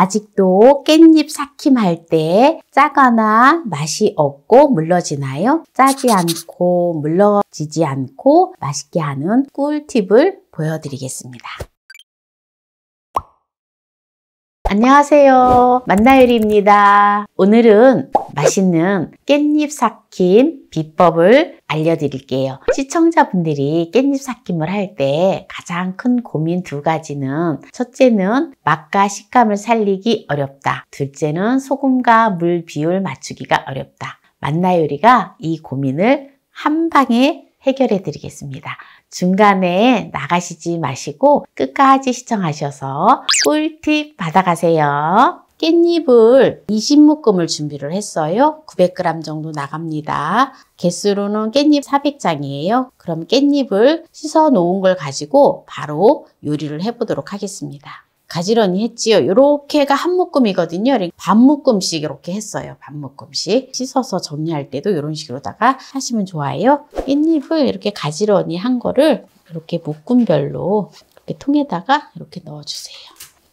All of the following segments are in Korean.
아직도 깻잎 삭힘할 때 짜거나 맛이 없고 물러지나요? 짜지 않고 물러지지 않고 맛있게 하는 꿀팁을 보여드리겠습니다. 안녕하세요. 만나요리입니다. 오늘은 맛있는 깻잎 삭힘 비법을 알려드릴게요. 시청자분들이 깻잎 삭힘을 할 때 가장 큰 고민 두 가지는 첫째는 맛과 식감을 살리기 어렵다. 둘째는 소금과 물 비율 맞추기가 어렵다. 만나요리가 이 고민을 한 방에 해결해 드리겠습니다. 중간에 나가시지 마시고 끝까지 시청하셔서 꿀팁 받아가세요. 깻잎을 20묶음을 준비를 했어요. 900g 정도 나갑니다. 개수로는 깻잎 400장이에요. 그럼 깻잎을 씻어 놓은 걸 가지고 바로 요리를 해보도록 하겠습니다. 가지런히 했지요. 요렇게가 한 묶음이거든요. 반 묶음씩 이렇게 했어요. 반 묶음씩. 씻어서 정리할 때도 이런 식으로다가 하시면 좋아요. 깻잎을 이렇게 가지런히 한 거를 이렇게 묶음별로 이렇게 통에다가 이렇게 넣어주세요.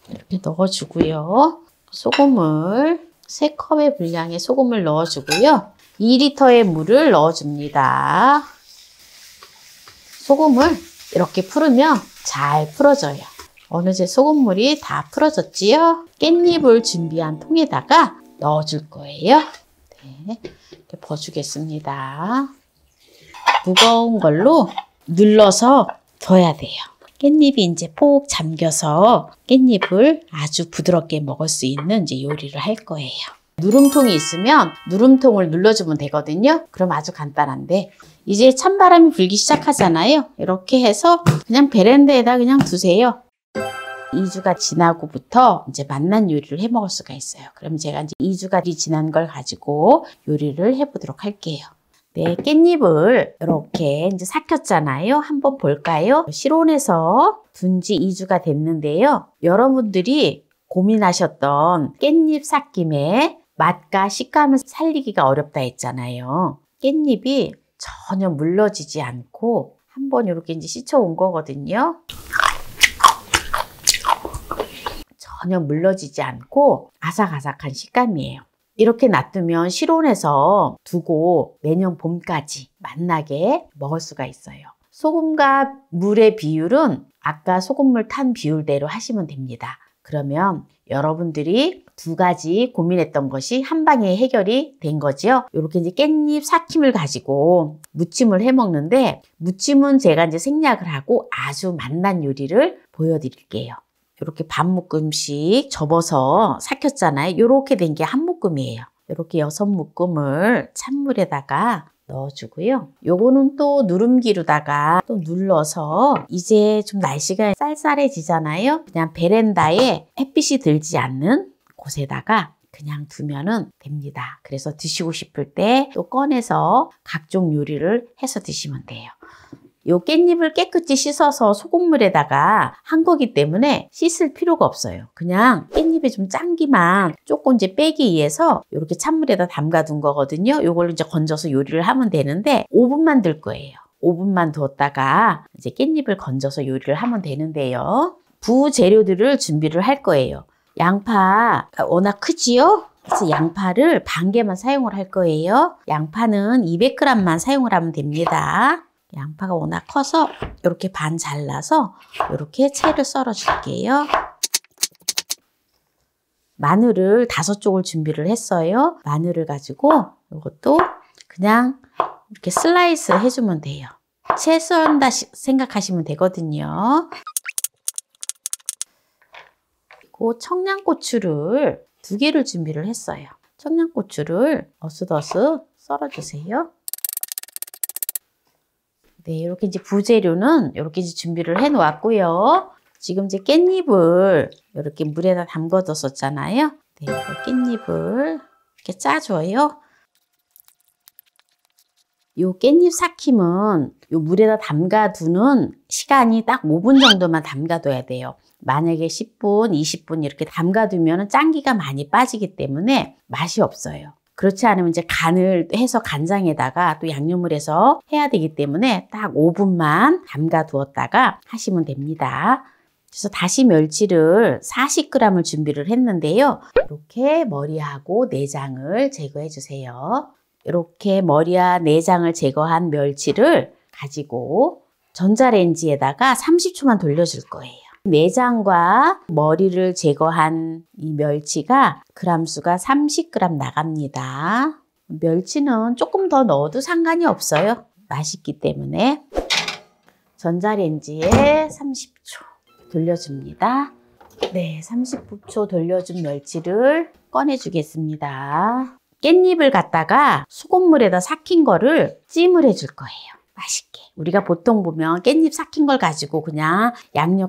이렇게 넣어주고요. 소금을 3컵의 분량의 소금을 넣어주고요. 2리터의 물을 넣어줍니다. 소금을 이렇게 풀으면 잘 풀어져요. 어느새 소금물이 다 풀어졌지요? 깻잎을 준비한 통에다가 넣어줄 거예요. 네, 이렇게 부어주겠습니다. 무거운 걸로 눌러서 둬야 돼요. 깻잎이 이제 폭 잠겨서 깻잎을 아주 부드럽게 먹을 수 있는 이제 요리를 할 거예요. 누름통이 있으면 누름통을 눌러주면 되거든요. 그럼 아주 간단한데 이제 찬바람이 불기 시작하잖아요. 이렇게 해서 그냥 베란다에다 그냥 두세요. 2주가 지나고부터 이제 맛난 요리를 해 먹을 수가 있어요. 그럼 제가 이제 2주가 지난 걸 가지고 요리를 해 보도록 할게요. 네, 깻잎을 이렇게 이제 삭혔잖아요. 한번 볼까요? 실온에서 둔 지 2주가 됐는데요. 여러분들이 고민하셨던 깻잎 삭김에 맛과 식감을 살리기가 어렵다 했잖아요. 깻잎이 전혀 물러지지 않고 한번 이렇게 이제 씻어 온 거거든요. 전혀 물러지지 않고 아삭아삭한 식감이에요. 이렇게 놔두면 실온에서 두고 내년 봄까지 맛나게 먹을 수가 있어요. 소금과 물의 비율은 아까 소금물 탄 비율대로 하시면 됩니다. 그러면 여러분들이 두 가지 고민했던 것이 한 방에 해결이 된 거죠. 이렇게 이제 깻잎 삭힘을 가지고 무침을 해 먹는데 무침은 제가 이제 생략을 하고 아주 맛난 요리를 보여드릴게요. 이렇게 반 묶음씩 접어서 삭혔잖아요. 이렇게 된 게 한 묶음이에요. 이렇게 6묶음을 찬물에다가 넣어주고요. 요거는 또 누름기로다가 또 눌러서 이제 좀 날씨가 쌀쌀해지잖아요. 그냥 베란다에 햇빛이 들지 않는 곳에다가 그냥 두면은 됩니다. 그래서 드시고 싶을 때 또 꺼내서 각종 요리를 해서 드시면 돼요. 요 깻잎을 깨끗이 씻어서 소금물에다가 한 거기 때문에 씻을 필요가 없어요. 그냥 깻잎에 좀 짠기만 조금 이제 빼기 위해서 이렇게 찬물에다 담가 둔 거거든요. 요걸 이제 건져서 요리를 하면 되는데 5분만 둘 거예요. 5분만 두었다가 이제 깻잎을 건져서 요리를 하면 되는데요. 부재료들을 준비를 할 거예요. 양파 워낙 크지요? 그래서 양파를 반 개만 사용을 할 거예요. 양파는 200g만 사용을 하면 됩니다. 양파가 워낙 커서 이렇게 반 잘라서 이렇게 채를 썰어 줄게요. 마늘을 5쪽을 준비를 했어요. 마늘을 가지고 이것도 그냥 이렇게 슬라이스 해주면 돼요. 채 썬다 생각하시면 되거든요. 그리고 청양고추를 2개를 준비를 했어요. 청양고추를 어슷어슷 썰어주세요. 네, 이렇게 이제 부재료는 이렇게 이제 준비를 해 놓았고요. 지금 이제 깻잎을 이렇게 물에다 담궈뒀었잖아요. 네, 깻잎을 이렇게 짜줘요. 요 깻잎 삭힘은 요 물에다 담가두는 시간이 딱 5분 정도만 담가둬야 돼요. 만약에 10분, 20분 이렇게 담가두면 짠기가 많이 빠지기 때문에 맛이 없어요. 그렇지 않으면 이제 간을 해서 간장에다가 또 양념을 해서 해야 되기 때문에 딱 5분만 담가 두었다가 하시면 됩니다. 그래서 다시 멸치를 40g을 준비를 했는데요. 이렇게 머리하고 내장을 제거해 주세요. 이렇게 머리와 내장을 제거한 멸치를 가지고 전자레인지에다가 30초만 돌려줄 거예요. 내장과 머리를 제거한 이 멸치가 그람수가 30g 나갑니다. 멸치는 조금 더 넣어도 상관이 없어요. 맛있기 때문에. 전자레인지에 30초 돌려줍니다. 네, 30초 돌려준 멸치를 꺼내주겠습니다. 깻잎을 갖다가 소금물에다 삭힌 거를 찜을 해줄 거예요. 맛있게. 우리가 보통 보면 깻잎 삭힌 걸 가지고 그냥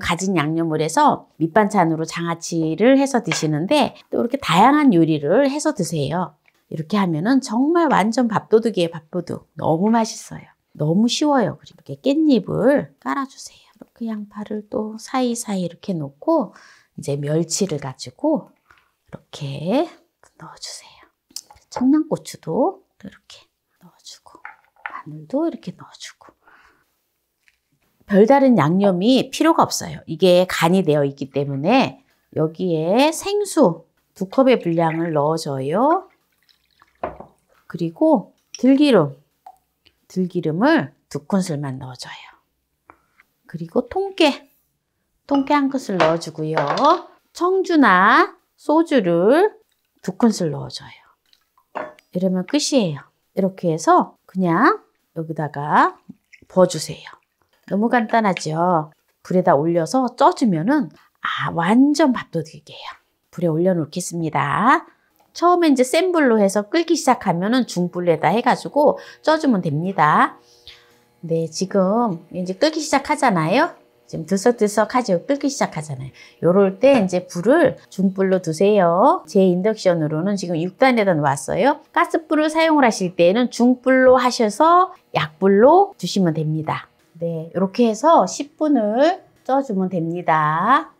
가진 양념을 해서 밑반찬으로 장아찌를 해서 드시는데 또 이렇게 다양한 요리를 해서 드세요. 이렇게 하면은 정말 완전 밥도둑이에요, 밥도둑. 너무 맛있어요. 너무 쉬워요. 그리고 이렇게 깻잎을 깔아주세요. 이렇게 양파를 또 사이사이 이렇게 놓고 이제 멸치를 가지고 이렇게 넣어주세요. 청양고추도 이렇게 넣어주고 마늘도 이렇게 넣어주고 별다른 양념이 필요가 없어요. 이게 간이 되어 있기 때문에 여기에 생수 2컵의 분량을 넣어줘요. 그리고 들기름을 2큰술만 넣어줘요. 그리고 통깨 1큰술 넣어주고요. 청주나 소주를 2큰술 넣어줘요. 이러면 끝이에요. 이렇게 해서 그냥 여기다가 부어주세요. 너무 간단하죠? 불에다 올려서 쪄주면은 완전 밥도둑이에요. 불에 올려놓겠습니다. 처음에 이제 센 불로 해서 끓기 시작하면은 중불에다 해가지고 쪄주면 됩니다. 네, 지금 이제 끓기 시작하잖아요. 지금 들썩들썩하죠. 끓기 시작하잖아요. 요럴 때 이제 불을 중불로 두세요. 제 인덕션으로는 지금 6단에다 놓았어요. 가스불을 사용을 하실 때는 중불로 하셔서 약불로 두시면 됩니다. 네, 이렇게 해서 10분을 쪄주면 됩니다.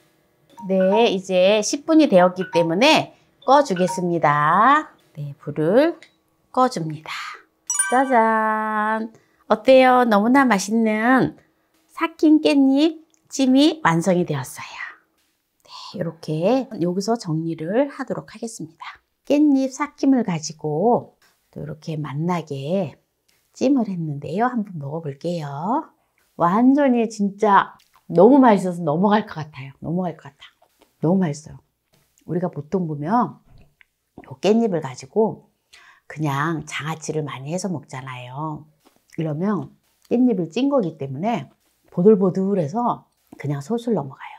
네, 이제 10분이 되었기 때문에 꺼주겠습니다. 네, 불을 꺼줍니다. 짜잔! 어때요? 너무나 맛있는 삭힌 깻잎 찜이 완성이 되었어요. 네, 이렇게 여기서 정리를 하도록 하겠습니다. 깻잎 삭힘을 가지고 또 이렇게 맛나게 찜을 했는데요. 한번 먹어볼게요. 완전히 진짜 너무 맛있어서 넘어갈 것 같아요. 넘어갈 것 같아. 너무 맛있어요. 우리가 보통 보면 이 깻잎을 가지고 그냥 장아찌를 많이 해서 먹잖아요. 이러면 깻잎을 찐 거기 때문에 보들보들해서 그냥 솔솔 넘어가요.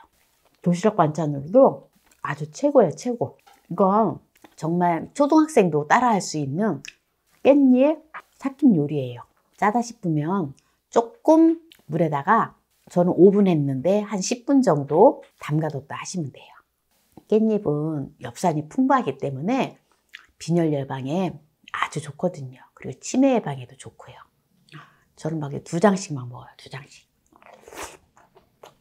도시락 반찬으로도 아주 최고예요, 최고. 이건 정말 초등학생도 따라할 수 있는 깻잎 삭힌 요리예요. 짜다 싶으면 조금 물에다가 저는 5분 했는데 한 10분 정도 담가뒀다 하시면 돼요. 깻잎은 엽산이 풍부하기 때문에 빈혈 예방에 아주 좋거든요. 그리고 치매 예방에도 좋고요. 저는 막 2장씩만 먹어요. 2장씩.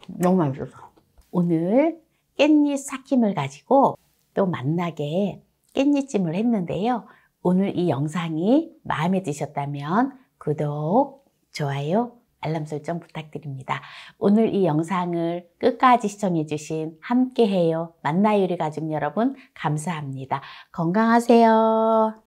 너무 맛있어서. 오늘 깻잎 삭힘을 가지고 또 맛나게 깻잎찜을 했는데요. 오늘 이 영상이 마음에 드셨다면 구독, 좋아요, 알람 설정 부탁드립니다. 오늘 이 영상을 끝까지 시청해주신 함께해요 만나요리 가족 여러분 감사합니다. 건강하세요.